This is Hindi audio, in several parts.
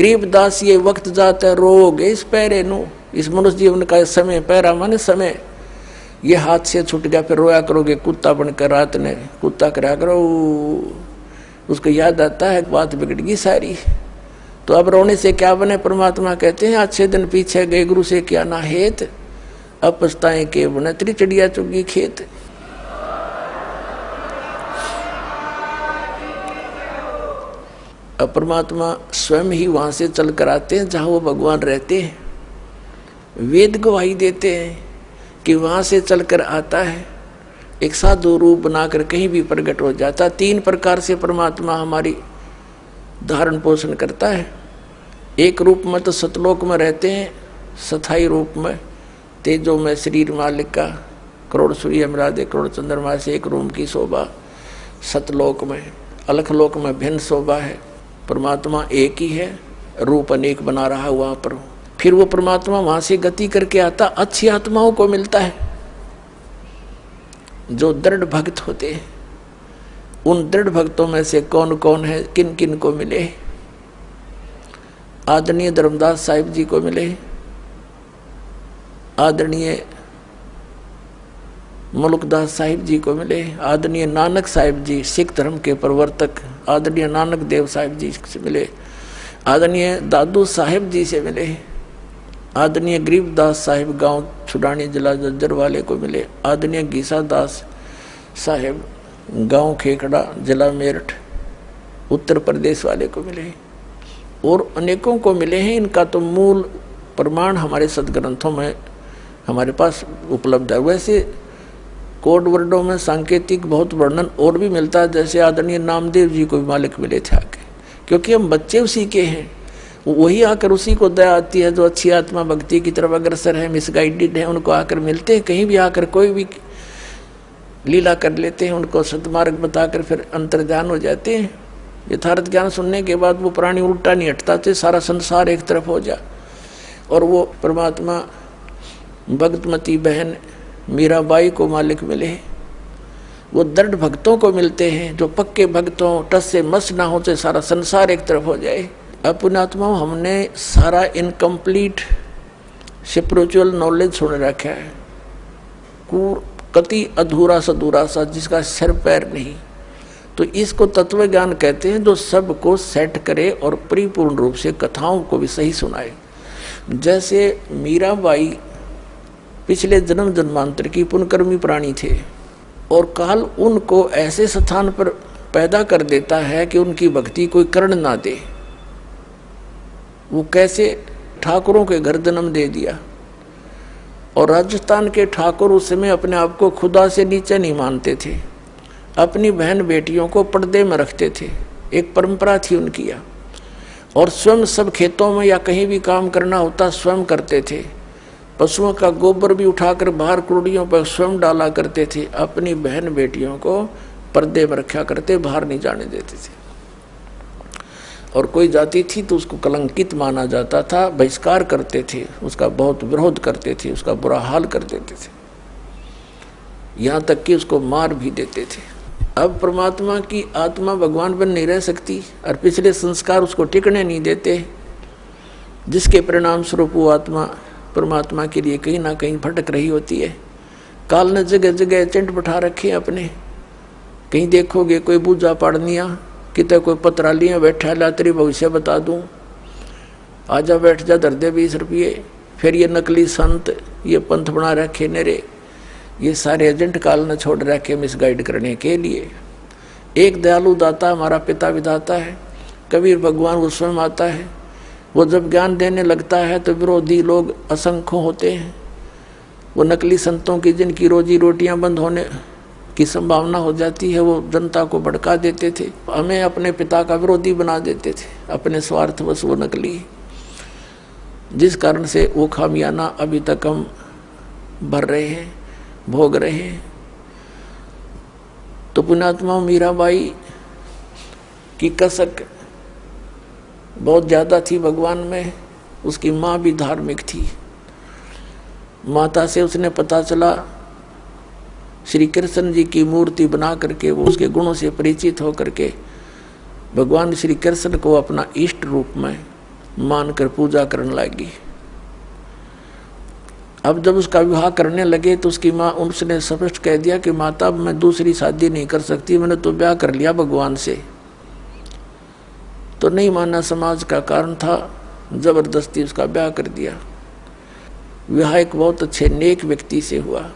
गरीबदास ये वक्त जाता है रोग इस पैरे नु, इस मनुष्य जीवन का समय, पैरा माने समय, ये हाथ से छूट गया फिर रोया करोगे कुत्ता बनकर, रात ने कुत्ता करा करो, उसको याद आता है बात बिगड़ गई सारी। तो अब रोने से क्या बने? परमात्मा कहते हैं अच्छे दिन पीछे गए गुरु से क्या ना हेत, अब पछताएं के बने तेरी चिड़िया चुगी खेत। अब परमात्मा स्वयं ही वहां से चल कर आते हैं जहां वो भगवान रहते हैं, वेद गवाही देते हैं कि वहां से चलकर आता है, एक साधु रूप बनाकर कहीं भी प्रकट हो जाता। 3 प्रकार से परमात्मा हमारी धारण पोषण करता है। एक रूप में तो सतलोक में रहते हैं, स्थायी रूप में तेजो में शरीर मालिक का, करोड़ सूर्य मिला दे करोड़ चंद्रमा से एक रूम की शोभा। सतलोक में, अलखलोक में भिन्न शोभा है। परमात्मा एक ही है, रूप अनेक बना रहा है वहां पर। फिर वो परमात्मा वहां से गति करके आता, अच्छी आत्माओं को मिलता है जो दृढ़ भक्त होते हैं। उन दृढ़ भक्तों में से कौन कौन है, किन किन को मिले? आदरणीय धर्मदास साहिब जी को मिले, आदरणीय मुल्कदास साहिब जी को मिले, आदरणीय नानक साहिब जी सिख धर्म के प्रवर्तक, आदरणीय नानक देव साहिब जी से मिले, आदरणीय दादू साहिब जी से मिले, आदरणीय गरीबदास साहिब गांव छुडानी जिला जज्जर वाले को मिले, आदरणीय गीसा दास साहिब गांव खेखड़ा जिला मेरठ उत्तर प्रदेश वाले को मिले, और अनेकों को मिले हैं। इनका तो मूल प्रमाण हमारे सदग्रंथों में हमारे पास उपलब्ध है। वैसे कोड वर्डों में सांकेतिक बहुत वर्णन और भी मिलता है, जैसे आदरणीय नामदेव जी को भी मालिक मिले थे आके, क्योंकि हम बच्चे उसी के हैं। वही आकर उसी को दया आती है जो अच्छी आत्मा भक्ति की तरफ अग्रसर है, मिसगाइडेड है, उनको आकर मिलते हैं। कहीं भी आकर कोई भी लीला कर लेते हैं, उनको सतमार्ग बताकर फिर अंतर्ध्यान हो जाते हैं। यथार्थ ज्ञान सुनने के बाद वो प्राणी उल्टा नहीं हटता थे, सारा संसार एक तरफ हो जा। और वो परमात्मा भक्तमती बहन मीराबाई को मालिक मिले। वो दृढ़ भक्तों को मिलते हैं जो पक्के भक्तों, टस से मस ना हो, सारा संसार एक तरफ हो जाए। अपनात्मा हमने सारा इनकम्प्लीट स्पिरिचुअल नॉलेज सुन रखा है, कति अधूरा सधूरा सा जिसका सिर पैर नहीं। तो इसको तत्व ज्ञान कहते हैं, जो सबको सेट करे और परिपूर्ण रूप से कथाओं को भी सही सुनाए। जैसे मीराबाई पिछले जन्म जन्मांतर की पुण्यकर्मी प्राणी थे, और काल उनको ऐसे स्थान पर पैदा कर देता है कि उनकी भक्ति कोई कर्ण ना दे। वो कैसे ठाकुरों के घर जन्म दे दिया, और राजस्थान के ठाकुर उस समय अपने आप को खुदा से नीचे नहीं मानते थे, अपनी बहन बेटियों को पर्दे में रखते थे, एक परंपरा थी उनकी। और स्वयं सब खेतों में या कहीं भी काम करना होता स्वयं करते थे। पशुओं का गोबर भी उठाकर बाहर कुड़ियों पर स्वयं डाला करते थे। अपनी बहन बेटियों को पर्दे में रखा करते, बाहर नहीं जाने देते थे। और कोई जाति थी तो उसको कलंकित माना जाता था, बहिष्कार करते थे, उसका बहुत विरोध करते थे, उसका बुरा हाल कर देते थे, यहाँ तक कि उसको मार भी देते थे। अब परमात्मा की आत्मा भगवान बन नहीं रह सकती, और पिछले संस्कार उसको टिकने नहीं देते, जिसके परिणाम स्वरूप वो आत्मा परमात्मा के लिए कहीं ना कहीं भटक रही होती है। काल ने जगह जगह एजेंट बैठा रखे अपने। कहीं देखोगे कोई बूझा पाड़निया, कितने कोई पत्रालियाँ बैठा ला तेरी भविष्य बता दूँ, आजा बैठ जा धर दे 20 रुपये। फिर ये नकली संत, ये पंथ बना रखे नेरे, ये सारे एजेंट काल ने छोड़ रखे मिसगाइड करने के लिए। एक दयालु दाता हमारा पिता विधाता है, कबीर भगवान वो स्वयं आता है। वो जब ज्ञान देने लगता है तो विरोधी लोग असंख्य होते हैं। वो नकली संतों की जिनकी रोजी रोटियां बंद होने की संभावना हो जाती है, वो जनता को भड़का देते थे, हमें अपने पिता का विरोधी बना देते थे, अपने स्वार्थवश वो नकली, जिस कारण से वो खामियाना अभी तक हम भर रहे हैं, भोग रहे हैं। तो पुण्यात्मा मीराबाई की कसक बहुत ज़्यादा थी भगवान में। उसकी माँ भी धार्मिक थी। माता से उसने पता चला, श्री कृष्ण जी की मूर्ति बना करके वो उसके गुणों से परिचित होकर के भगवान श्री कृष्ण को अपना इष्ट रूप में मानकर पूजा करने लगी। अब जब उसका विवाह करने लगे तो उसकी माँ उसने स्पष्ट कह दिया कि माता मैं दूसरी शादी नहीं कर सकती, मैंने तो ब्याह कर लिया भगवान से। तो नहीं माना, समाज का कारण था, जबरदस्ती उसका ब्याह कर दिया। विवाह एक बहुत अच्छे नेक व्यक्ति से हुआ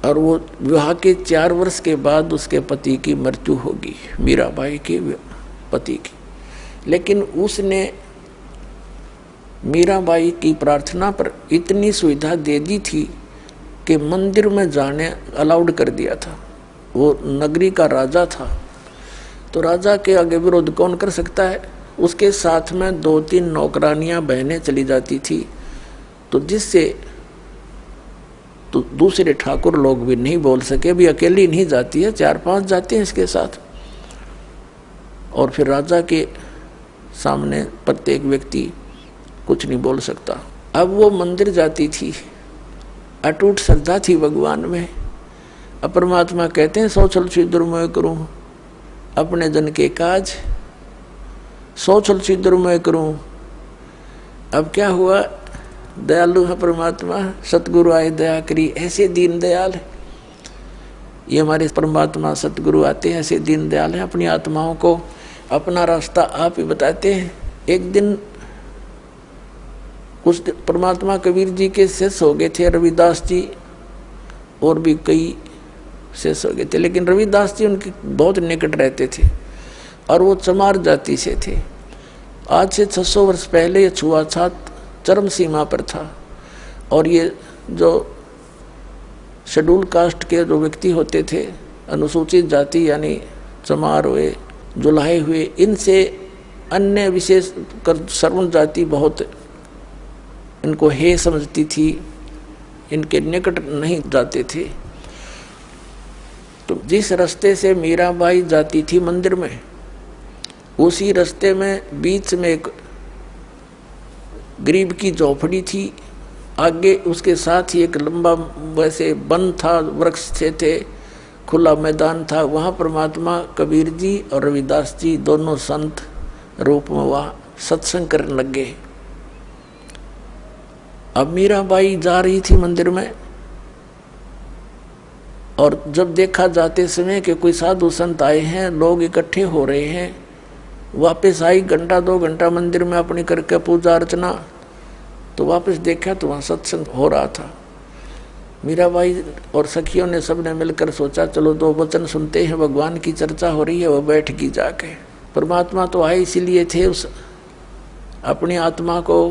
और वो विवाह के 4 वर्ष के बाद उसके पति की मृत्यु होगी, मीराबाई के पति की। लेकिन उसने मीराबाई की प्रार्थना पर इतनी सुविधा दे दी थी कि मंदिर में जाने अलाउड कर दिया था। वो नगरी का राजा था, तो राजा के आगे विरोध कौन कर सकता है। उसके साथ में 2-3 नौकरानियां बहनें चली जाती थी, तो जिससे तो दूसरे ठाकुर लोग भी नहीं बोल सके, भी अकेली नहीं जाती है, 4-5 जाते हैं इसके साथ। और फिर राजा के सामने प्रत्येक व्यक्ति कुछ नहीं बोल सकता। अब वो मंदिर जाती थी, अटूट श्रद्धा थी भगवान में। अब परमात्मा कहते हैं सौ छल छिद्र मैं करूं अपने जन के काज, 100 छल छिद्र मैं करूं। अब क्या हुआ, दयालु है परमात्मा, सतगुरु आए दया करी, ऐसे दीन दयाल है ये हमारे परमात्मा। सतगुरु आते हैं ऐसे दीन दयाल हैं, अपनी आत्माओं को अपना रास्ता आप ही बताते हैं। एक दिन कुछ परमात्मा कबीर जी के शिष्य हो गए थे, रविदास जी और भी कई शिष्य हो गए थे, लेकिन रविदास जी उनके बहुत निकट रहते थे और वो चमार जाति से थे। आज से 600 वर्ष पहले ये छुआछूत चरम सीमा पर था और ये जो शेड्यूल कास्ट के जो व्यक्ति होते थे, अनुसूचित जाति यानी चमार हुए, जुलाहे हुए, इनसे अन्य विशेष कर सर्वण जाति बहुत इनको हे समझती थी, इनके निकट नहीं जाते थे। तो जिस रास्ते से मीराबाई जाती थी मंदिर में, उसी रास्ते में बीच में एक गरीब की झोपड़ी थी, आगे उसके साथ ही एक लंबा वैसे वन था, वृक्ष थे, खुला मैदान था। वहाँ परमात्मा कबीर जी और रविदास जी दोनों संत रूप में वहाँ सत्संग करने लग गए। अब मीराबाई जा रही थी मंदिर में और जब देखा जाते समय कि कोई साधु संत आए हैं, लोग इकट्ठे हो रहे हैं, वापस आई 1-2 घंटा मंदिर में अपनी करके पूजा अर्चना, तो वापस देखा तो वहाँ सत्संग हो रहा था। मीराबाई और सखियों ने सबने मिलकर सोचा चलो 2 वचन सुनते हैं, भगवान की चर्चा हो रही है। वो बैठ गई जाके। परमात्मा तो आए इसीलिए थे, उस अपनी आत्मा को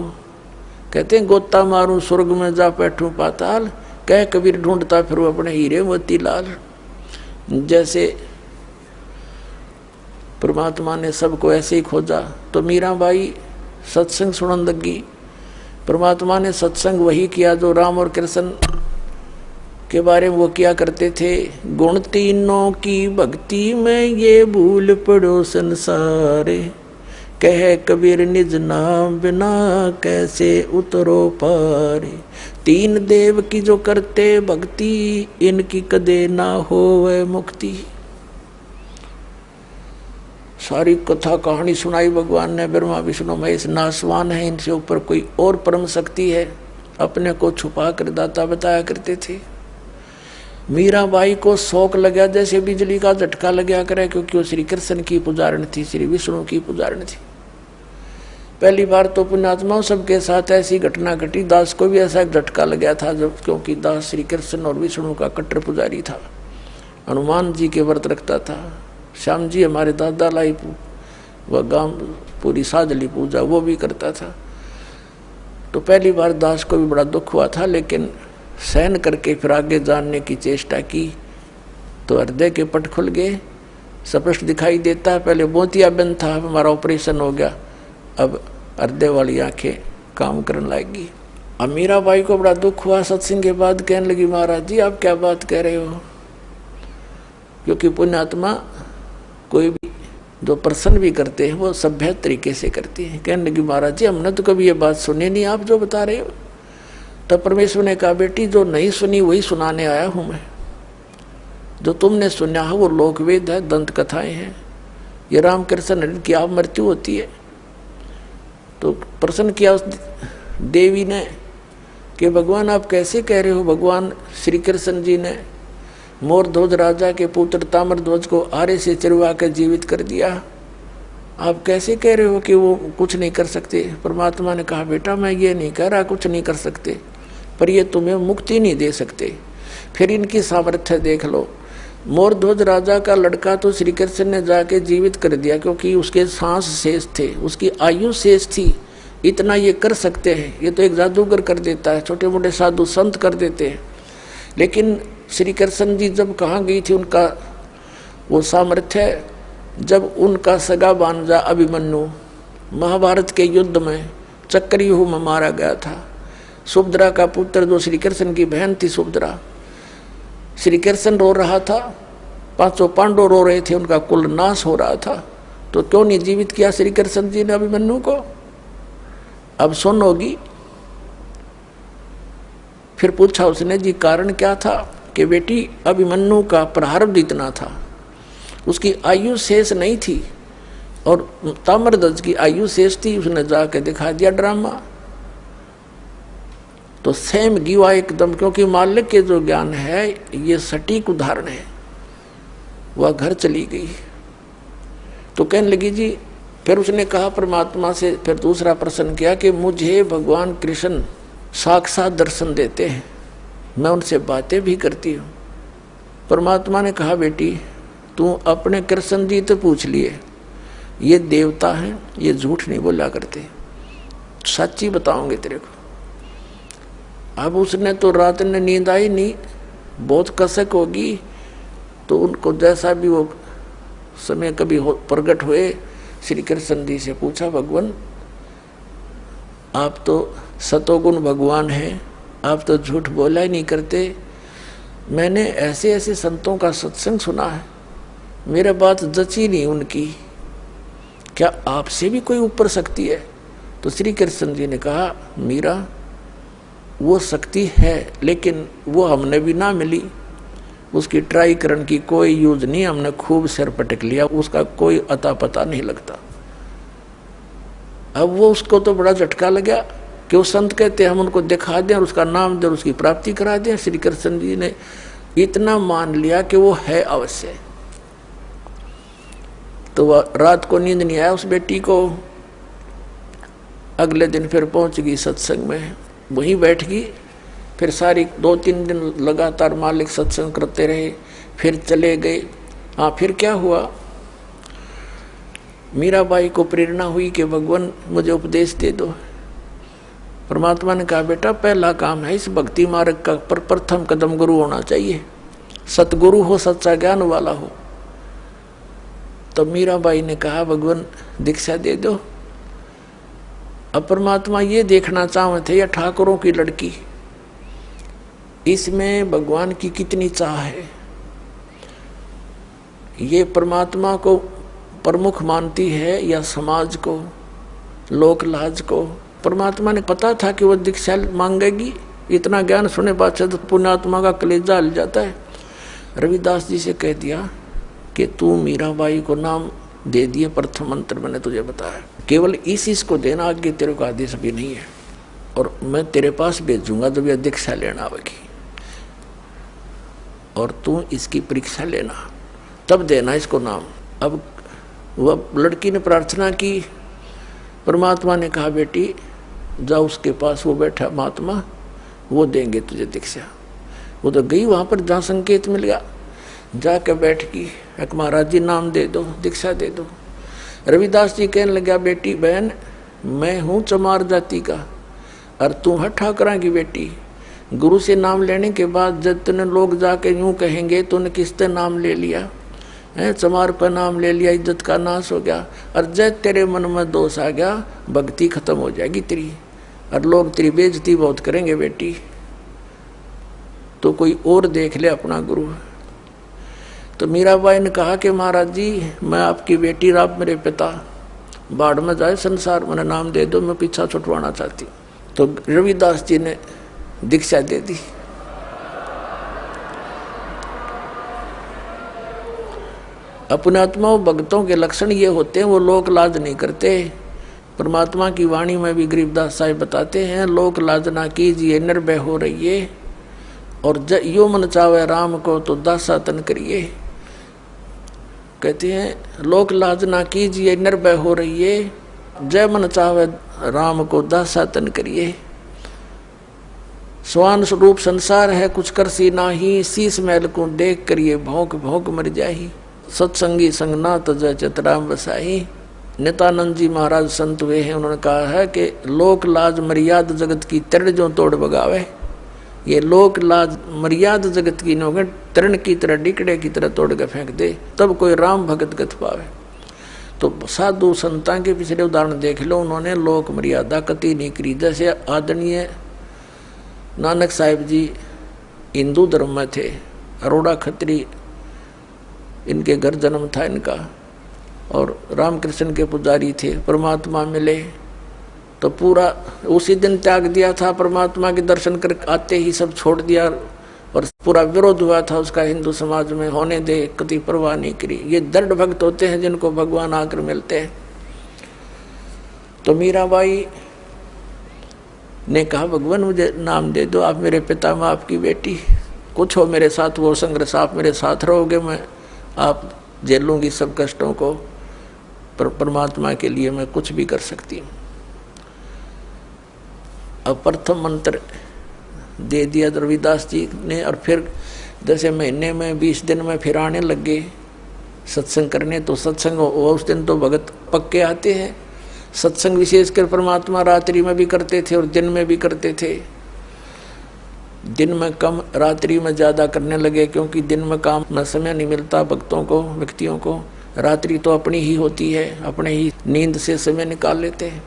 कहते हैं गोता मारूं स्वर्ग में जा बैठूं पाताल, कह कबीर ढूंढता फिर अपने हीरे मोती लाल। जैसे परमात्मा ने सबको ऐसे ही खोजा, तो मीराबाई सत्संग सुनने लगी। परमात्मा ने सत्संग वही किया जो राम और कृष्ण के बारे में वो किया करते थे। गुण तीनों की भक्ति में ये भूल पड़ो संसारे, कह कबीर निज नाम बिना कैसे उतरो पारे। 3 देव की जो करते भक्ति, इनकी कदे ना होवे मुक्ति। सारी कथा कहानी सुनाई भगवान ने। ब्रह्मा विष्णु महेश नासवान है, इनसे ऊपर कोई और परम शक्ति है, अपने को छुपा कर दाता बताया करते थे। मीराबाई को शौक लगा जैसे बिजली का झटका लगा करे, क्योंकि वो श्री कृष्ण की पुजारण थी, श्री विष्णु की पुजारण थी। पहली बार तो पुण्यात्माओं सबके साथ ऐसी घटना घटी। दास को भी ऐसा एक झटका लगा था, जब क्योंकि दास श्री कृष्ण और विष्णु का कट्टर पुजारी था, हनुमान जी के व्रत रखता था। श्याम जी हमारे दादा लाई वह गांव पूरी साजली पूजा वो भी करता था। तो पहली बार दास को भी बड़ा दुख हुआ था, लेकिन सहन करके फिर आगे जानने की चेष्टा की तो हृदय के पट खुल गए, स्पष्ट दिखाई देता है। पहले मोतियाबिंद था, हमारा ऑपरेशन हो गया, अब हृदय वाली आंखें काम करने लगेगी। अब मीराबाई को बड़ा दुख हुआ। सत्संग के बाद कहने लगी महाराज जी आप क्या बात कह रहे हो, क्योंकि पुण्यात्मा कोई भी जो प्रसन्न भी करते हैं वो सभ्य तरीके से करते हैं। कहने लगी महाराज जी हमने तो कभी ये बात सुनी नहीं, आप जो बता रहे हो। तब परमेश्वर ने कहा बेटी जो नहीं सुनी वही सुनाने आया हूं मैं। जो तुमने सुना है वो लोकवेद है, दंत कथाएं हैं। ये रामकृष्ण की आप मृत्यु होती है, तो प्रश्न किया उस देवी ने कि भगवान आप कैसे कह रहे हो। भगवान श्री कृष्ण जी ने मोरध्वज राजा के पुत्र ताम्रध्वज को आरे से चिरवा कर जीवित कर दिया, आप कैसे कह रहे हो कि वो कुछ नहीं कर सकते। परमात्मा ने कहा बेटा मैं ये नहीं कह रहा कुछ नहीं कर सकते, पर ये तुम्हें मुक्ति नहीं दे सकते। फिर इनकी सामर्थ्य देख लो। मोरध्वज राजा का लड़का तो श्री कृष्ण ने जाके जीवित कर दिया क्योंकि उसके सांस शेष थे, उसकी आयु शेष थी। इतना ये कर सकते हैं, ये तो एक जादूगर कर देता है, छोटे मोटे साधु संत कर देते हैं। लेकिन श्री कृष्ण जी जब कहाँ गई थी उनका वो सामर्थ्य, जब उनका सगा भांजा अभिमन्यु महाभारत के युद्ध में चक्रव्यूह में मारा गया था। सुभद्रा का पुत्र जो श्री कृष्ण की बहन थी सुभद्रा, श्री कृष्ण रो रहा था, 500 पांडव रो रहे थे, उनका कुल नाश हो रहा था, तो क्यों नहीं जीवित किया श्री कृष्ण जी ने अभिमन्यु को। अब सुन होगी। फिर पूछा उसने जी कारण क्या था कि बेटी अभिमन्यु का प्रारब्ध इतना था, उसकी आयु शेष नहीं थी और ताम्रध्वज की आयु शेष थी। उसने जाके दिखा दिया ड्रामा। तो सेम गिवा एकदम, क्योंकि मालिक के जो ज्ञान है ये सटीक उदाहरण है। वह घर चली गई तो कहने लगी जी, फिर उसने कहा परमात्मा से, फिर दूसरा प्रश्न किया कि मुझे भगवान कृष्ण साक्षात दर्शन देते हैं, मैं उनसे बातें भी करती हूँ। परमात्मा ने कहा बेटी तू अपने कृष्ण जी तो पूछ लिए, ये देवता हैं, ये झूठ नहीं बोला करते, सच्ची बताऊंगे तेरे को। अब उसने तो रात में नींद आई नहीं, बहुत कसक होगी, तो उनको जैसा भी वो समय कभी प्रकट हुए श्री कृष्ण जी से पूछा भगवान आप तो सतोगुण भगवान हैं, आप तो झूठ बोला ही नहीं करते। मैंने ऐसे ऐसे संतों का सत्संग सुना है, मेरा बात जची नहीं उनकी, क्या आपसे भी कोई ऊपर शक्ति है। तो श्री कृष्ण जी ने कहा मीरा वो शक्ति है, लेकिन वो हमने भी ना मिली, उसकी ट्राई करने की कोई यूज नहीं, हमने खूब सिर पटक लिया, उसका कोई अता पता नहीं लगता। अब वो उसको तो बड़ा झटका लगा कि वो संत कहते हम उनको दिखा दें और उसका नाम दें, उसकी प्राप्ति करा दें। श्री कृष्ण जी ने इतना मान लिया कि वो है अवश्य। तो वह रात को नींद नहीं आया उस बेटी को। अगले दिन फिर पहुंच गई सत्संग में, वहीं बैठ गई। फिर सारी 2-3 दिन लगातार मालिक सत्संग करते रहे, फिर चले गए। हाँ फिर क्या हुआ, मीराबाई को प्रेरणा हुई कि भगवान मुझे उपदेश दे दो। परमात्मा ने कहा बेटा पहला काम है इस भक्ति मार्ग का प्रथम कदम गुरु होना चाहिए, सतगुरु हो, सच्चा ज्ञान वाला हो। तो मीराबाई ने कहा भगवान दीक्षा दे दो। अब परमात्मा ये देखना चाहते थे, या ठाकुरों की लड़की, इसमें भगवान की कितनी चाह है। ये परमात्मा को प्रमुख मानती है या समाज को, लोक लाज को। परमात्मा ने पता था कि वो दीक्षा मांगेगी, इतना ज्ञान सुने बाद से तो पुण्यात्मा का कलेजा हिल जाता है। रविदास जी से कह दिया कि तू मीराबाई को नाम दे दिए, प्रथम मंत्र मैंने तुझे बताया, केवल इस को देना, आगे तेरे को आदेश भी नहीं है। और मैं तेरे पास भेजूंगा जब यह दीक्षा लेना आवेगी, और तू इसकी परीक्षा लेना, तब देना इसको नाम। अब वह लड़की ने प्रार्थना की, परमात्मा ने कहा बेटी जा उसके पास, वो बैठा महात्मा, वो देंगे तुझे दीक्षा। वो तो गई वहाँ पर जहाँ संकेत मिल गया, जाकर बैठ गई, एक महाराज जी नाम दे दो, दीक्षा दे दो। रविदास जी कहने लगा बेटी बहन मैं हूँ चमार जाति का और तू है ठाकरा की बेटी। गुरु से नाम लेने के बाद जब तूने लोग जाके यूँ कहेंगे तूने किससे नाम ले लिया है, चमार पर नाम ले लिया, इज्जत का नाश हो गया। और जब तेरे मन में दोष आ गया भक्ति खत्म हो जाएगी तेरी, और लोग तेरी बेइज्जती बहुत करेंगे बेटी, तो कोई और देख ले अपना गुरु। तो मीराबाई ने कहा कि महाराज जी मैं आपकी बेटी, आप मेरे पिता, बाढ़ में जाए संसार, मैंने नाम दे दो, मैं पीछा छुटवाना चाहती। तो रविदास जी ने दीक्षा दे दी। अपने आत्मा भक्तों के लक्षण ये होते हैं, वो लोक लाज नहीं करते, परमात्मा की वाणी में भी गरीबदास साहिब बताते हैं, लोक लाज ना कीजिए निर्भय हो रहिए, और यो मन चावे राम को तो दासा तन करिए। कहते हैं लोक लाज ना कीजिए निर्भय हो रहिए, जय मन चावे राम को दासा तन करिए। स्वान स्वरूप संसार है कुछ कर सी नाही, शीस महल को देख करिए भौंक भौंक मर जाही। सत्संगी संग ना तजय चितराम बसाही। नित्यानंद जी महाराज संत हुए हैं, उन्होंने कहा है कि लोक लाज मर्याद जगत की तरण जो तोड़ बगावे। ये लोक लाज मर्याद जगत की नोगे तरण की तरह डिकड़े की तरह तोड़ के फेंक दे, तब कोई राम भगत गत पावे। तो साधु संतां के पिछले उदाहरण देख लो, उन्होंने लोक मर्यादा कति नहीं करी। जैसे आदरणीय नानक साहिब जी हिंदू धर्म में थे, अरोड़ा खत्री इनके घर जन्म था इनका, और रामकृष्ण के पुजारी थे। परमात्मा मिले तो पूरा उसी दिन त्याग दिया था, परमात्मा के दर्शन कर आते ही सब छोड़ दिया, और पूरा विरोध हुआ था उसका हिंदू समाज में, होने दे, कति परवाह नहीं करी। ये दृढ़ भक्त होते हैं जिनको भगवान आकर मिलते हैं। तो मीराबाई ने कहा भगवान मुझे नाम दे दो, आप मेरे पिता मैं आपकी बेटी, कुछ हो मेरे साथ वो संघर्ष, आप मेरे साथ रहोगे, मैं आप झेलूंगी सब कष्टों को, पर परमात्मा के लिए मैं कुछ भी कर सकती हूँ। अब प्रथम मंत्र दे दिया रविदास जी ने, और फिर जैसे महीने में 20 दिन में फिर आने लगे सत्संग करने। तो सत्संग उस दिन तो भगत पक्के आते हैं। सत्संग विशेषकर परमात्मा रात्रि में भी करते थे और दिन में भी करते थे। दिन में कम, रात्रि में ज़्यादा करने लगे, क्योंकि दिन में काम में समय नहीं मिलता भक्तों को, व्यक्तियों को। रात्रि तो अपनी ही होती है, अपने ही नींद से समय निकाल लेते हैं।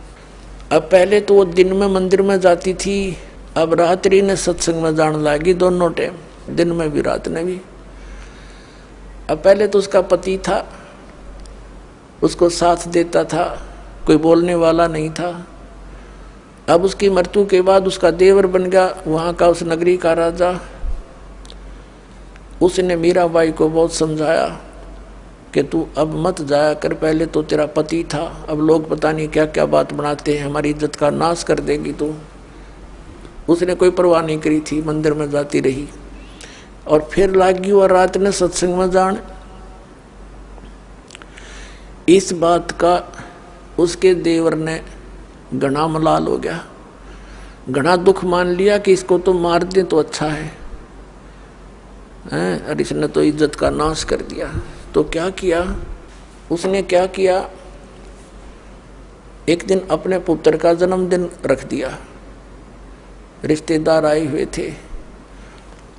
अब पहले तो वो दिन में मंदिर में जाती थी, अब रात्रि ने सत्संग में जाने लगी, दोनों टाइम, दिन में भी रात में भी। अब पहले तो उसका पति था, उसको साथ देता था, कोई बोलने वाला नहीं था। अब उसकी मृत्यु के बाद उसका देवर बन गया वहाँ का उस नगरी का राजा। उसने मीराबाई को बहुत समझाया कि तू अब मत जाया कर, पहले तो तेरा पति था, अब लोग पता नहीं क्या क्या बात बनाते हैं, हमारी इज्जत का नाश कर देगी तू। उसने कोई परवाह नहीं करी थी, मंदिर में जाती रही। और फिर लागी और रात ने सत्संग में जान। इस बात का उसके देवर ने घना मलाल हो गया, घना दुख मान लिया कि इसको तो मार दे तो अच्छा है, और इसने तो इज्जत का नाश कर दिया। तो क्या किया उसने, क्या किया, एक दिन अपने पुत्र का जन्मदिन रख दिया, रिश्तेदार आए हुए थे,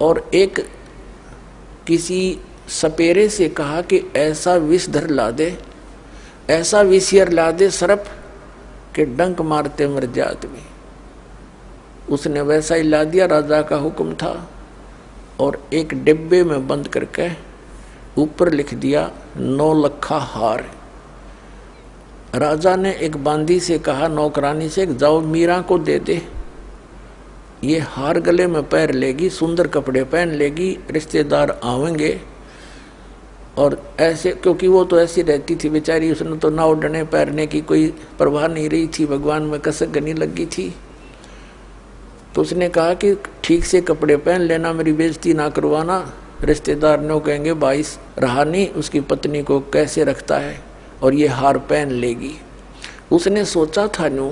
और एक किसी सपेरे से कहा कि ऐसा विषधर ला दे, ऐसा विषयर ला दे सर्प के डंक मारते मर जाए आदमी। उसने वैसा ही ला दिया, राजा का हुक्म था, और एक डिब्बे में बंद करके ऊपर लिख दिया 9 लखा हार। राजा ने एक बांदी से कहा, नौकरानी से, जाओ मीरा को दे दे, ये हार गले में पैर लेगी, सुंदर कपड़े पहन लेगी, रिश्तेदार आवेंगे। और ऐसे, क्योंकि वो तो ऐसी रहती थी बेचारी, उसने तो नाव डने पैरने की कोई परवाह नहीं रही थी, भगवान में कसक गनी लगी थी। तो उसने कहा कि ठीक से कपड़े पहन लेना, मेरी बेइज्जती ना करवाना, रिश्तेदार ने कहेंगे भाई रहा नहीं उसकी पत्नी को कैसे रखता है, और ये हार पहन लेगी। उसने सोचा था न्यू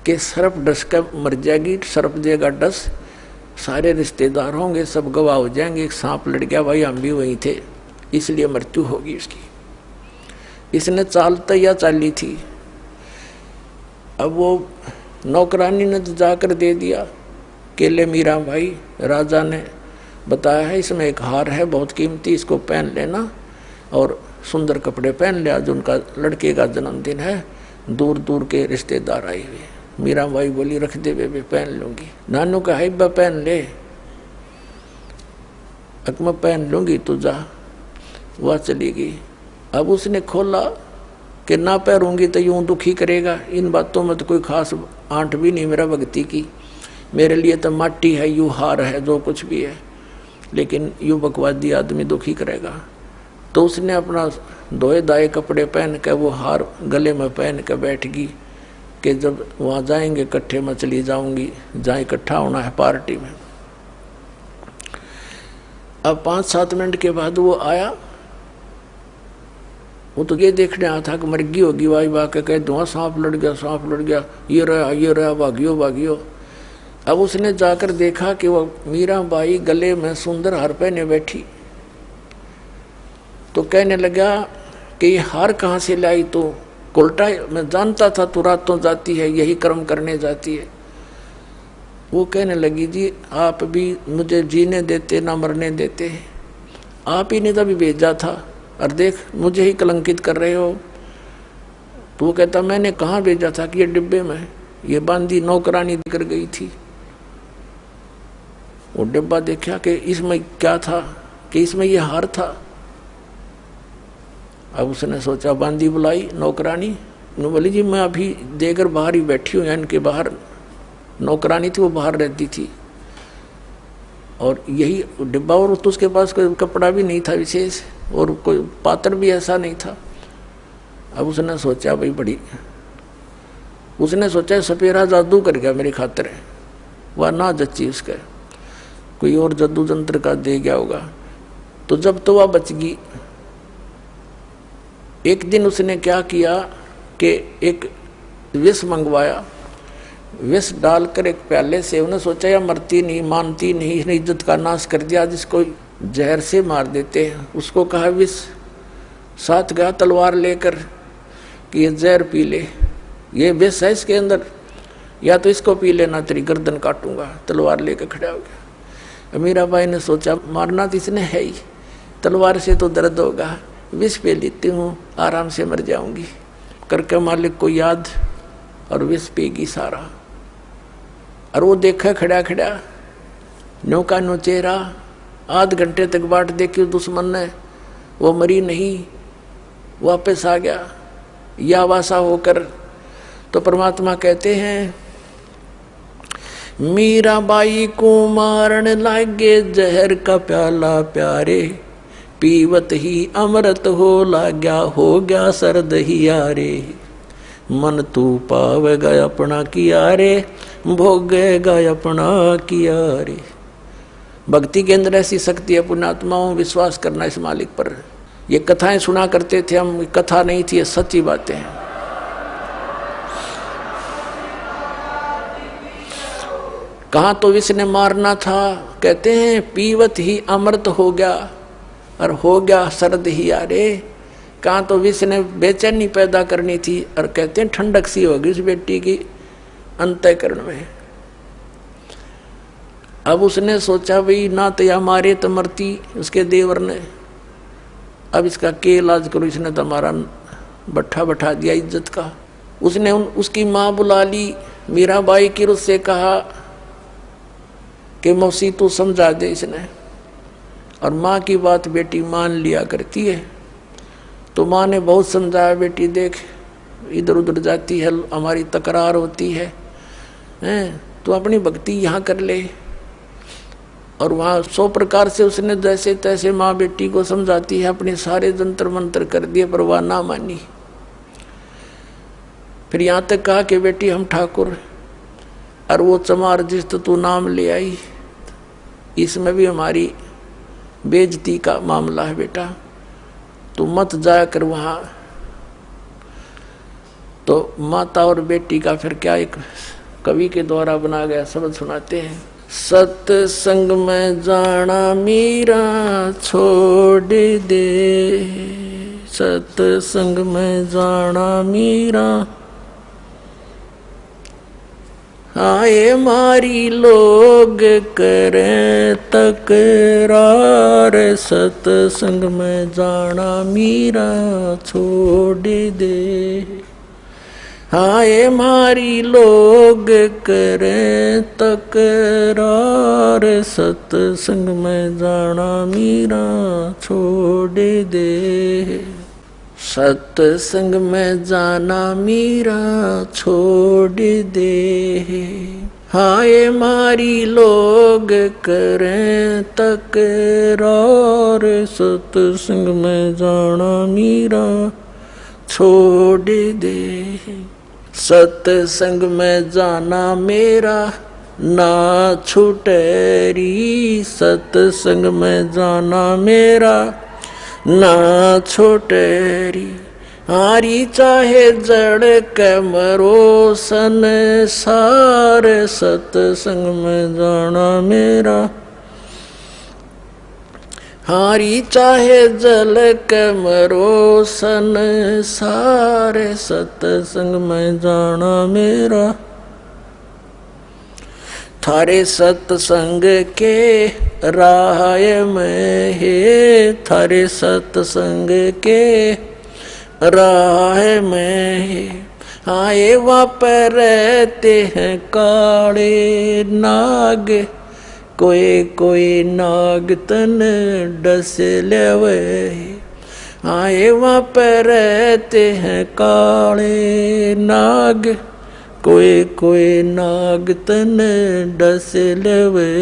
कि सर्प डस कर मर जाएगी, सर्प देगा डस, सारे रिश्तेदार होंगे, सब गवाह हो जाएंगे, एक सांप लड़ गया, भाई हम भी वहीं थे, इसलिए मृत्यु होगी उसकी। इसने चाल तैयार चाली थी। अब वो नौकरानी ने जाकर दे दिया कि ले मीरा भाई, राजा ने बताया है इसमें एक हार है बहुत कीमती, इसको पहन लेना, और सुंदर कपड़े पहन ले, आज उनका लड़के का जन्मदिन है, दूर दूर के रिश्तेदार आए हुए। मीरा भाई बोली रख दे बेबे, पहन लूंगी। नानू का है पहन ले, मैं पहन लूंगी, तू जा। वह चली गई। अब उसने खोला कि ना पहरूंगी तो यूं दुखी करेगा, इन बातों में तो कोई खास आंट भी नहीं मेरा भक्ति की, मेरे लिए तो माटी है, यूं हार है, जो कुछ भी है, लेकिन यूं बकवादी आदमी दुखी करेगा। तो उसने अपना धोए दाए कपड़े पहन के वो हार गले में पहन के बैठ गई कि जब वहाँ जाएंगे इकट्ठे में चली जाऊंगी, जहाँ इकट्ठा होना है पार्टी में। अब 5-7 मिनट के बाद वो आया। वो तो ये देखने आया था कि मर्गी होगी, वाई वाह के कह दूँ सांप लड़ गया, सांप लड़ गया, ये रहा भागियो भागियो। अब उसने जाकर देखा कि वो मीराबाई गले में सुंदर हार पहने बैठी। तो कहने लगा कि ये हार कहाँ से लाई? तो उल्टा मैं जानता था तू रातों जाती है, यही कर्म करने जाती है। वो कहने लगी जी आप भी मुझे जीने देते ना मरने देते, आप ही ने तभी भेजा था और देख मुझे ही कलंकित कर रहे हो। तो वो कहता मैंने कहाँ भेजा था कि ये डिब्बे में ये बांधी नौकरानी कर गई थी। वो डिब्बा देखा कि इसमें क्या था, कि इसमें ये हार था। अब उसने सोचा बांदी बुलाई नौकरानी, बोली जी मैं अभी देकर बाहर ही बैठी हूँ, इनके बाहर नौकरानी थी वो बाहर रहती थी और यही डिब्बा, और तो उसके पास कोई कपड़ा भी नहीं था विशेष और कोई पात्र भी ऐसा नहीं था। अब उसने सोचा भाई बड़ी, उसने सोचा सपेरा जादू कर गया मेरी खातिर, वह ना जच्ची उसका, कोई और जादू जंत्र का दे गया होगा। तो जब तो वह बच गई। एक दिन उसने क्या किया कि एक विष मंगवाया, विष डालकर एक प्याले से, उन्हें सोचा या मरती नहीं मानती नहीं, इसने इज्जत का नाश कर दिया, जिसको जहर से मार देते हैं। उसको कहा विष, साथ गया तलवार लेकर कि ये जहर पी ले, ये विष है इसके अंदर, या तो इसको पी लेना तेरी गर्दन काटूंगा। तलवार लेकर खड़ा हो गया। मीराबाई ने सोचा मारना तो इसने है ही, तलवार से तो दर्द होगा, विष पे लेती हूँ आराम से मर जाऊंगी। करके मालिक को याद और विष पेगी सारा। और वो देखा खड़ा खड़ा नो का नो चेहरा, आध घंटे तक बाट देखी दुश्मन ने, वो मरी नहीं, वापस आ गया या वासा होकर। तो परमात्मा कहते हैं मीराबाई को मारन लागे जहर का प्याला प्यारे, पीवत ही अमृत हो लाग्या, हो गया सर्द ही यारे। मन तू पावेगा अपना किया रे, भोगेगा अपना किया रे। भक्ति के अंदर ऐसी शक्ति है, पुण्यात्माओं विश्वास करना इस मालिक पर। ये कथाएं सुना करते थे हम, कथा नहीं थी, ये सच्ची बातें हैं। कहाँ तो विष ने मारना था, कहते हैं पीवत ही अमृत हो गया और हो गया सर्द ही यारे। कहाँ तो विष ने बेचैनी पैदा करनी थी और कहते हैं ठंडक सी होगी उस बेटी की अंतःकरण में। अब उसने सोचा भाई ना तो या मारे तो मरती उसके देवर ने, अब इसका के इलाज करो, इसने तो हमारा बट्ठा बैठा दिया इज्जत का। उसने उसकी माँ बुला ली मीराबाई की, उससे कहा कि मौसी तू समझा दे इसने। और माँ की बात बेटी मान लिया करती है। तो माँ ने बहुत समझाया, बेटी देख इधर उधर जाती है, हमारी तकरार होती है, तो अपनी भक्ति यहाँ कर ले। और वहाँ 100 प्रकार से उसने जैसे तैसे माँ बेटी को समझाती है, अपने सारे जंतर मंत्र कर दिए पर वह ना मानी। फिर यहाँ तक कहा कि बेटी हम ठाकुर, और वो चमार जिस तो तू नाम ले आई, इसमें भी हमारी बेइज्जती का मामला है बेटा, तू मत जाया कर वहाँ। तो माता और बेटी का फिर क्या एक कवि के द्वारा बना गया शब्द सुनाते हैं। सत्संग में जाना मीरा छोड़ दे, सत्संग में जाना मीरा, आए मारी लोग करें तकरार, सत्संग में जाना मीरा छोड़ दे। आए मारी लोग करें तकरार, सत्संग में जाना मीरा छोड़ दे। सत्संग में जाना मीरा छोड़ दे, हाय मारी लोग करें तकरार, सत्संग में जाना मीरा छोड़ दे। सत्संग में जाना मेरा ना छूटेरी, सत्संग में जाना मेरा ना छूटेरी। हारी चाहे जड़ के मरो संसार, सत्संग में जाना मेरा। हारी चाहे जल के मरो संसार, सत्संग में जाना मेरा। थारे सत्संग के राह में है, थारे सत्संग के राह में है। आए वहाँ पर रहते हैं काले नाग, कोई कोई नाग तन डस लेवे। आए वहाँ पर रहते हैं काले नाग, कोई कोई नाग तन डस लेवे।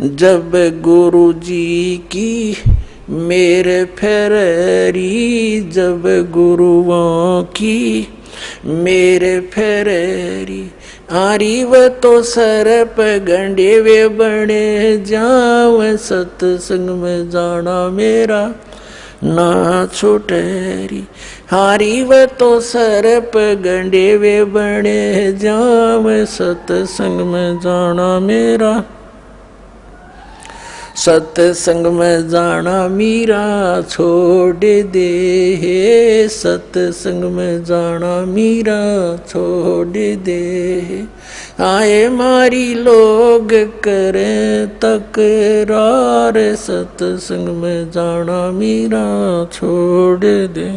जब गुरु जी की मेरे फेरी, जब गुरुओं की मेरे फेरी। आरी व तो सर पे गंडे वे बने जाव, सत्संग में जाना मेरा ना छूटेरी। हारी व तो सर पे गंडे वे बने जाव, सत्संग में जाना मेरा। सत्संग में जाना मीरा छोड़ दे, सत्संग में जाना मीरा छोड़ दे। आए मारी लोग करें तकरार, सत्संग में जाना मीरा छोड़ दे।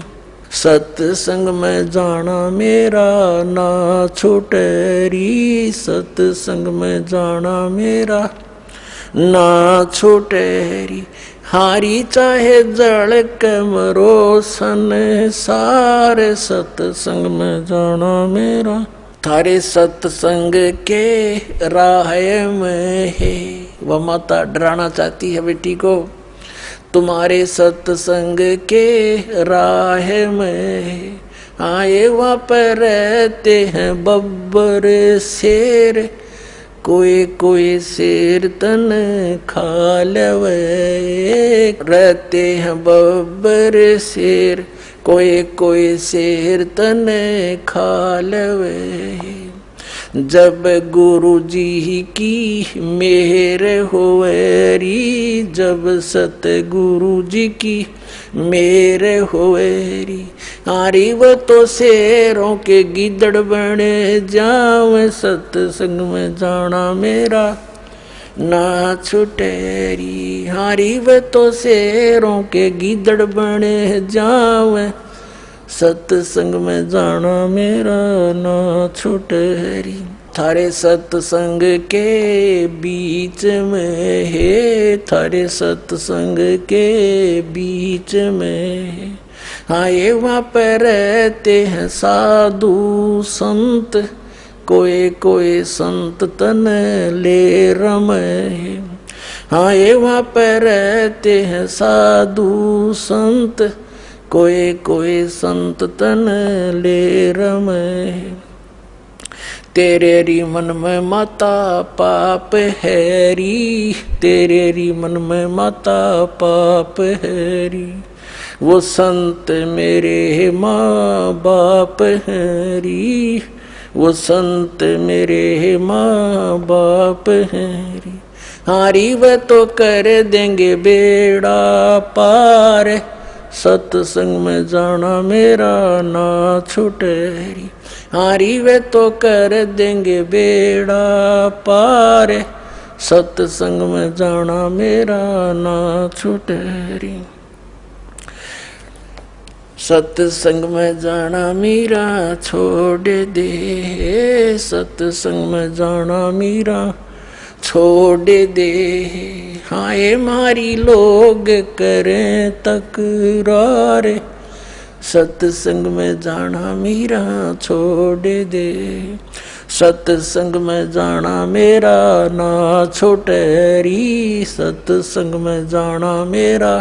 सत्संग में जाना मेरा ना छूटेरी, सत्संग में जाना मेरा ना छूटेरी। हारी चाहे जड़ के मरो संसार, सत्संग में जाना मेरा। थारे सत्संग के राह में है। वह माता डराना चाहती है बेटी को, तुम्हारे सत्संग के राह में आए वहाँ पर रहते हैं बब्बर शेर, कोई कोई शेर तन खा लेवे। रहते हैं बब्बर शेर, कोई कोई शेर तन खा लेवे। जब गुरु जी की मेहर होवेरी, जब सतगुरु जी की मेहर होवेरी। आरी वो तो शेरों के गिदड़ बने जावे, सत्संग में जाना मेरा ना छुटेरी। हारी वे तो शेरों के गिदड़ बने जावे, सत्संग में जाना मेरा ना छुटेरी। थारे सत्संग के बीच में है, थारे सत्संग के बीच में आए वहाँ पर रहते हैं साधु संत, कोई कोई संत तन ले रमे। आए वहाँ पर रहते हैं साधु संत, कोई कोई संत तन ले रमे। तेरे री मन में माता पाप हैरी, तेरे री मन में माता पाप हैरी। वो संत मेरे माँ बाप हैरी, वो संत मेरे माँ बाप हैरी। हारी वे तो कर देंगे बेड़ा पार, सत्संग में जाना मेरा ना छुटेरी। हारी वे तो कर देंगे बेड़ा पार, सत्संग में जाना मेरा ना छुटेरी। सत्संग में जाना मेरा छोड़ दे, सत्संग में जाना मेरा छोड़ दे। हाय मारी लोग करें तकरार, सत्संग में जाना मेरा छोड़ दे। सत्संग में जाना मेरा ना छोटे री, सत्संग में जाना मेरा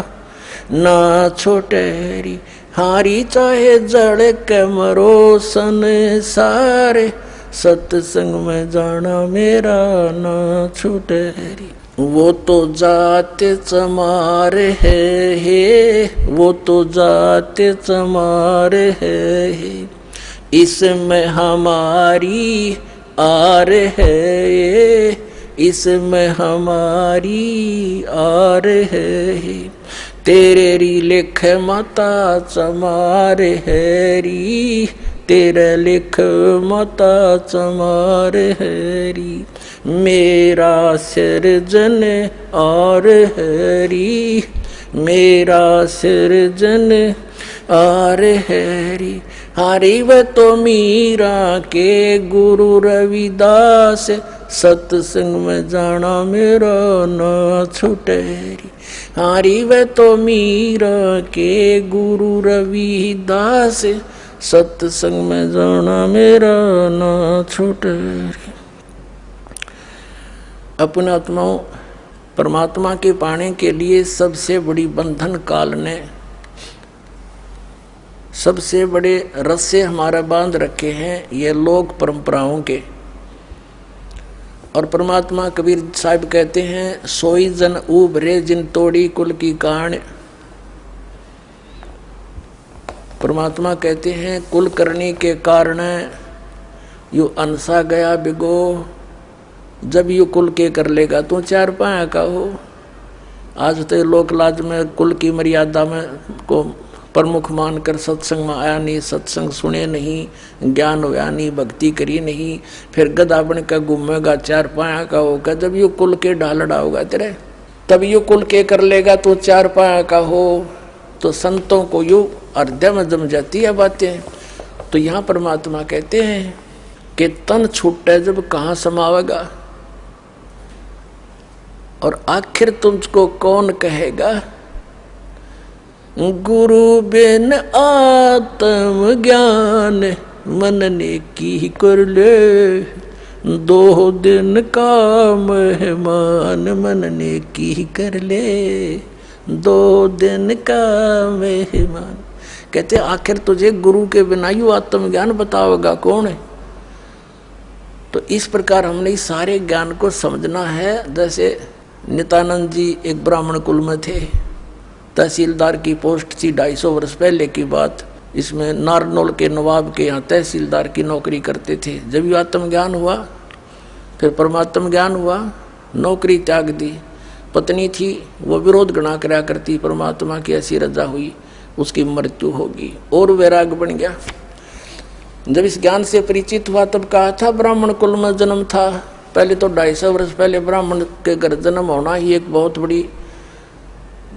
ना छोटे री। हारी चाहे जड़ के मरो संसारे, सत्संग में जाना मेरा ना छूटे री। वो तो जाते चमारे है, वो तो जाते चमारे है, इसमें हमारी आर है, इसमें हमारी आर है। तेरे री लिख माता चमार है री, तेरे लिख माता चमार है री। मेरा सिरजन और हरी, मेरा सिरजन और हरी। हरि व तो मीरा के गुरु रविदास, सत्संग में जाना मेरा ना छूटे री। हरि व तो मीरा के गुरु रविदास, सत्संग में जाना मेरा ना छूटे री। अपने आत्माओं, परमात्मा के पाने के लिए सबसे बड़ी बंधन काल ने, सबसे बड़े रस्से हमारा बांध रखे हैं ये लोक परंपराओं के। और परमात्मा कबीर साहब कहते हैं, सोई जन उभरे जिन तोड़ी कुल की कान। परमात्मा कहते हैं कुल करने के कारण यू अनसा गया बिगो, जब यू कुल के कर लेगा तो चार पाया का हो। आज तो लोक लाज में कुल की मर्यादा में को प्रमुख मानकर सत्संग में आया नहीं, सत्संग सुने नहीं, ज्ञान होया नहीं, भक्ति करी नहीं, फिर गधा बन का घूमेगा, चार पाया का होगा। जब यू कुल के ढालड़ा होगा तेरे, तब यू कुल के कर लेगा तो चार पाया का हो। तो संतों को यू हृदय में जम जाती है बातें। तो यहाँ परमात्मा कहते हैं कि तन छूटे जब कहाँ समावेगा, और आखिर तुझको कौन कहेगा। गुरु बिन आत्म ज्ञान मन ने की कर ले, 2 दिन का मेहमान मन ने की कर ले, 2 दिन का मेहमान। कहते आखिर तुझे गुरु के बिना यू आत्मज्ञान बताओगा कौन है। तो इस प्रकार हमने इस सारे ज्ञान को समझना है। जैसे नित्यानंद जी एक ब्राह्मण कुल में थे, तहसीलदार की पोस्ट थी, 250 वर्ष पहले की बात। इसमें नारनौल के नवाब के यहाँ तहसीलदार की नौकरी करते थे। जब ये आत्मज्ञान हुआ, फिर परमात्म ज्ञान हुआ, नौकरी त्याग दी। पत्नी थी, वो विरोध गणा करा करती, परमात्मा की ऐसी रजा हुई, उसकी मृत्यु होगी और वैराग बन गया। जब इस ज्ञान से परिचित हुआ तब कहा था ब्राह्मण कुल में जन्म था। पहले तो 250 वर्ष पहले ब्राह्मण के घर जन्म होना ही एक बहुत बड़ी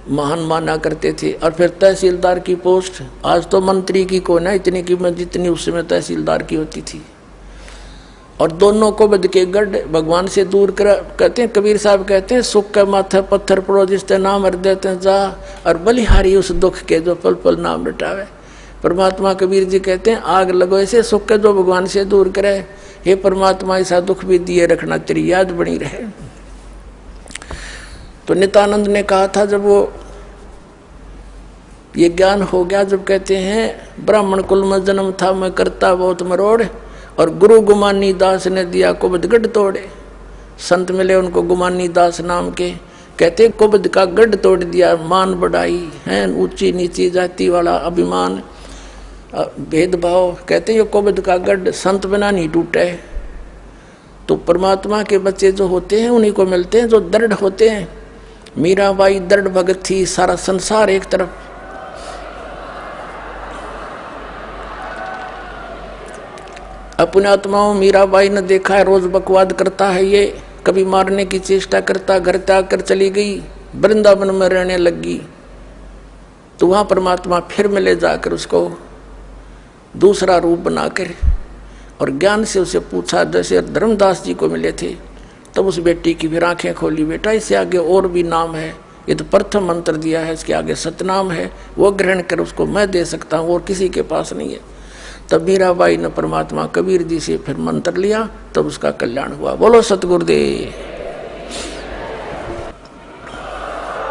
महान माना करते थे। और फिर तहसीलदार की पोस्ट, आज तो मंत्री की को ना इतनी कीमत जितनी उस समय तहसीलदार की होती थी। और दोनों को बद के गढ़ भगवान से दूर कर, कहते हैं कबीर साहब कहते हैं, सुख के माथे पत्थर पड़ो जिसते नाम हर देते जा, और बलिहारी उस दुख के जो पल पल नाम रटावे। परमात्मा कबीर जी कहते हैं आग लगो ऐसे सुख के जो भगवान से दूर करे। हे परमात्मा ऐसा दुख भी दिए रखना, तेरी याद बनी रहे। तो नित्यानंद ने कहा था जब वो ये ज्ञान हो गया, जब कहते हैं ब्राह्मण कुल में जन्म था मैं करता बहुत मरोड़, और गुरु गुमानी दास ने दिया कुबद गढ़ तोड़े। संत मिले उनको गुमानी दास नाम के, कहते कुबद का गढ़ तोड़ दिया। मान बढ़ाई है, ऊंची नीची जाति वाला अभिमान भेदभाव, कहते ये कुबद का गढ़ संत बिना नहीं टूटे। तो परमात्मा के बच्चे जो होते हैं उन्हीं को मिलते हैं जो दृढ़ होते हैं। मीराबाई दृढ़ भगत थी, सारा संसार एक तरफ। अपने आत्माओं मीराबाई ने देखा है रोज बकवाद करता है ये, कभी मारने की चेष्टा करता, घर त्याग कर चली गई, वृंदावन में रहने लगी। तो वहां परमात्मा फिर मिले जाकर उसको दूसरा रूप बनाकर, और ज्ञान से उसे पूछा, जैसे धर्मदास जी को मिले थे। तब उस बेटी की फिर आंखें खोली, बेटा इससे आगे और भी नाम है, ये तो प्रथम मंत्र दिया है, इसके आगे सतनाम है, वो ग्रहण कर, उसको मैं दे सकता हूँ और किसी के पास नहीं है। तब मीराबाई ने परमात्मा कबीर जी से फिर मंत्र लिया, तब उसका कल्याण हुआ। बोलो सतगुरुदेव।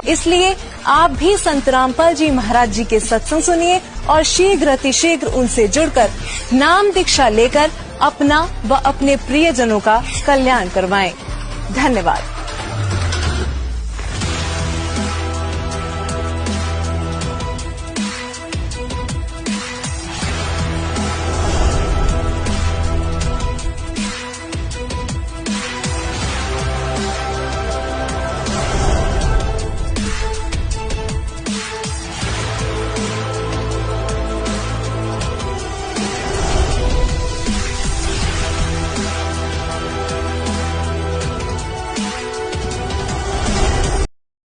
इसलिए आप भी संत रामपाल जी महाराज जी के सत्संग सुनिए और शीघ्र अतिशीघ्र उनसे जुड़कर नाम दीक्षा लेकर अपना व अपने प्रियजनों का कल्याण करवाएं। धन्यवाद।